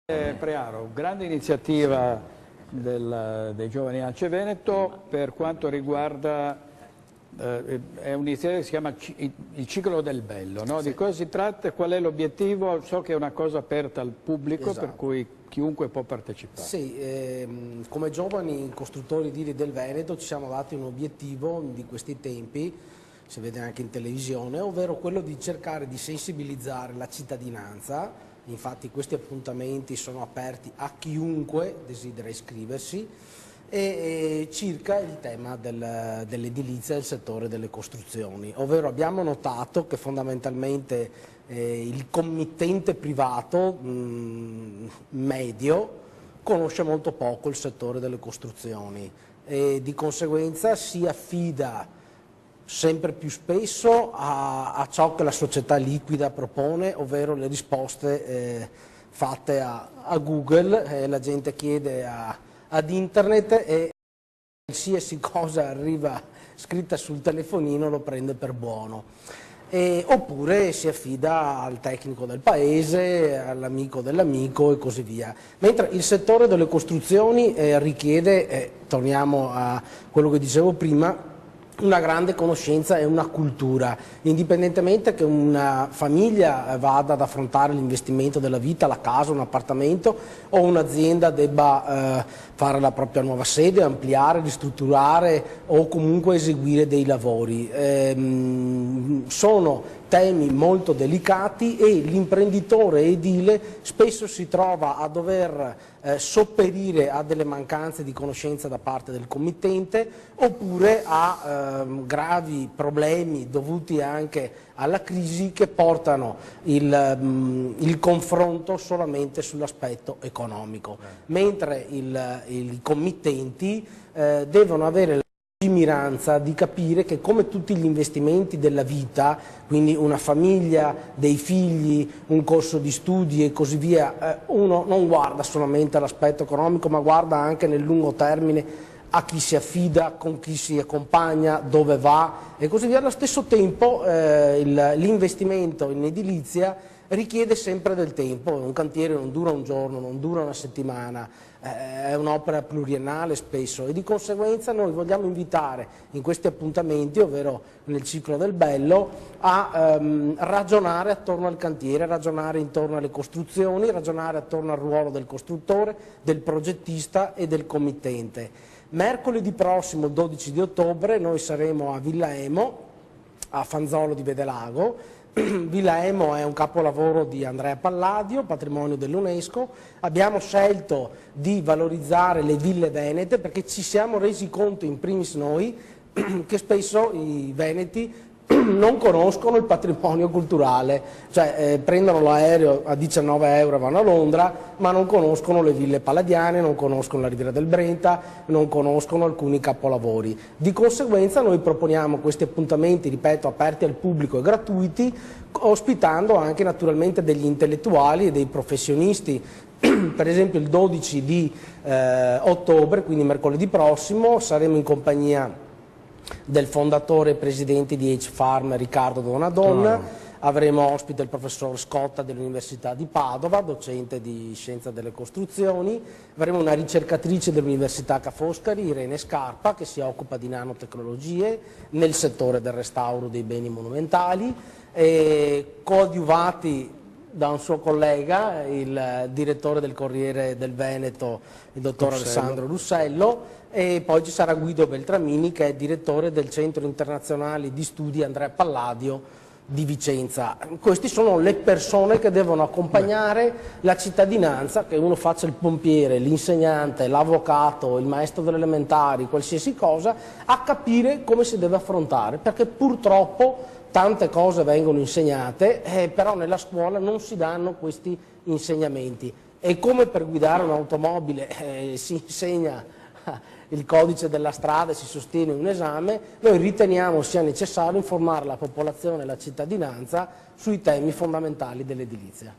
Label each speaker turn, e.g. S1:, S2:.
S1: Prearo, grande iniziativa dei Giovani ANCE Veneto per quanto riguarda, è un'iniziativa che si chiama il ciclo del bello, no?
S2: Sì.
S1: Di cosa si tratta e qual è l'obiettivo? So che è una cosa aperta al pubblico,
S2: Esatto.
S1: per cui chiunque può partecipare.
S2: Sì, come giovani costruttori edili del Veneto ci siamo dati un obiettivo di questi tempi, si vede anche in televisione, ovvero quello di cercare di sensibilizzare la cittadinanza. Infatti questi appuntamenti sono aperti a chiunque desidera iscriversi e circa il tema dell'edilizia e del settore delle costruzioni, ovvero abbiamo notato che fondamentalmente il committente privato medio conosce molto poco il settore delle costruzioni e di conseguenza si affida sempre più spesso a ciò che la società liquida propone, ovvero le risposte fatte a Google, la gente chiede ad internet e qualsiasi cosa arriva scritta sul telefonino lo prende per buono. Oppure si affida al tecnico del paese, all'amico dell'amico e così via. Mentre il settore delle costruzioni richiede, torniamo a quello che dicevo prima, una grande conoscenza e una cultura, indipendentemente che una famiglia vada ad affrontare l'investimento della vita, la casa, un appartamento o un'azienda debba fare la propria nuova sede, ampliare, ristrutturare o comunque eseguire dei lavori. Sono temi molto delicati e l'imprenditore edile spesso si trova a dover sopperire a delle mancanze di conoscenza da parte del committente oppure a gravi problemi dovuti anche alla crisi che portano il confronto solamente sull'aspetto economico, mentre i committenti devono avere la lungimiranza di capire che come tutti gli investimenti della vita, quindi una famiglia, dei figli, un corso di studi e così via, uno non guarda solamente all'aspetto economico ma guarda anche nel lungo termine a chi si affida, con chi si accompagna, dove va e così via. Allo stesso tempo l'investimento in edilizia richiede sempre del tempo, un cantiere non dura un giorno, non dura una settimana, è un'opera pluriennale spesso e di conseguenza noi vogliamo invitare in questi appuntamenti, ovvero nel ciclo del bello, a ragionare attorno al cantiere, ragionare intorno alle costruzioni, ragionare attorno al ruolo del costruttore, del progettista e del committente. Mercoledì prossimo, il 12 di ottobre, noi saremo a Villa Emo, a Fanzolo di Vedelago. Villa Emo è un capolavoro di Andrea Palladio, patrimonio dell'UNESCO. Abbiamo scelto di valorizzare le ville venete perché ci siamo resi conto, in primis noi, che spesso i veneti non conoscono il patrimonio culturale, cioè prendono l'aereo a 19 euro e vanno a Londra, ma non conoscono le ville palladiane, non conoscono la Riviera del Brenta, non conoscono alcuni capolavori. Di conseguenza noi proponiamo questi appuntamenti, ripeto, aperti al pubblico e gratuiti, ospitando anche naturalmente degli intellettuali e dei professionisti. Per esempio il 12 di ottobre, quindi mercoledì prossimo, saremo in compagnia del fondatore e presidente di H-Farm Riccardo Donadonna, avremo ospite il professor Scotta dell'Università di Padova, docente di Scienza delle Costruzioni, avremo una ricercatrice dell'Università Ca' Foscari, Irene Scarpa, che si occupa di nanotecnologie nel settore del restauro dei beni monumentali, coadiuvati da un suo collega, il direttore del Corriere del Veneto, il dottor Alessandro Russello, e poi ci sarà Guido Beltramini che è direttore del Centro Internazionale di Studi Andrea Palladio di Vicenza. Queste sono le persone che devono accompagnare la cittadinanza, che uno faccia il pompiere, l'insegnante, l'avvocato, il maestro delle elementari, qualsiasi cosa, a capire come si deve affrontare, perché purtroppo tante cose vengono insegnate, però nella scuola non si danno questi insegnamenti. E come per guidare un'automobile si insegna il codice della strada e si sostiene un esame, noi riteniamo sia necessario informare la popolazione e la cittadinanza sui temi fondamentali dell'edilizia.